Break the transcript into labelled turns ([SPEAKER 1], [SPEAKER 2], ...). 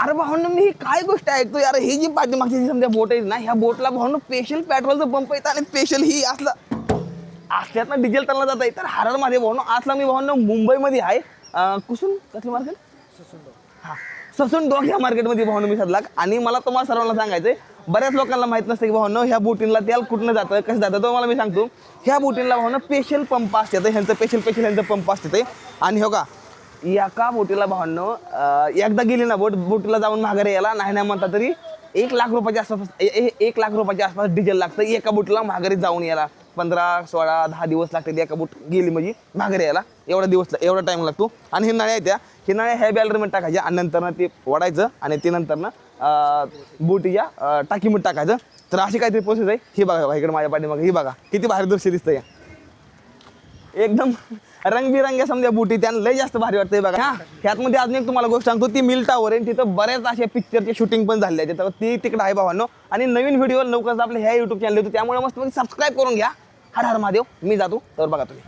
[SPEAKER 1] अरे भावना मी ही काय गोष्ट ऐकतो यार, ही जी पाठीमागची जी समजा बोट आहे ना, ह्या बोटला भावना स्पेशल पेट्रोलचं पंप येतं आणि स्पेशल ही असल्यात ना डिझेल चालला जात आहे. तर हररमध्ये भावना असला मी भावना मुंबईमध्ये आहे, कुसून कसली मार्केट, हां ससून डॉग ह्या मार्केटमध्ये भावना मी सदलाक. आणि मला तुम्हाला सर्वांना सांगायचं बऱ्याच लोकांना माहीत नसतं की भावना ह्या बोटींला त्याला कुठनं जातं कसं जातं. तो मला मी सांगतो ह्या बोटींला भावना स्पेशल पंप असतात, ह्यांचं स्पेशल ह्यांचं पंप असते ते. आणि हो का एका बोटीला भावना एकदा गेली ना बोटीला जाऊन माघारी यायला नाही म्हणता तरी 1 लाख रुपयाच्या आसपास 1 लाख रुपयाच्या आसपास डिझेल लागतं एका बोटीला माघारी जाऊन यायला. 15, 16, 10 दिवस लागतात एका बोट गेली म्हणजे माघारी यायला, एवढा टाईम लागतो. आणि हे नळ्या आहेत हे नळ्या ह्या बॅलरमध्ये टाकायच्या आणि नंतर ते ओढायचं आणि ते नंतर बोटीच्या टाकीमध्ये टाकायचं. तर अशी काहीतरी प्रोसेस आहे. ही बघा इकडे माझ्या पाठीमागे ही बघा किती भारी दृश्य दिसतं या, एकदम रंगबिरंग्या समजा बुटी त्यानं लय जास्त भारी वाटतंय बघा. हा ह्यातमध्ये अजून एक तुम्हाला गोष्ट सांगतो, ती मिल टावर आहे, तिथं बऱ्याच अशा पिक्चरचे शूटिंग पण झाले आहेत, तर ती तिकडे आहे भावांनो. आणि नवीन व्हिडिओ लवकरच आपल्या ह्या यूट्यूब चॅनल येतो, त्यामुळे मस्त सबस्क्राईब करून घ्या. हर हर महादेव. मी जातो तर बघा तुम्ही.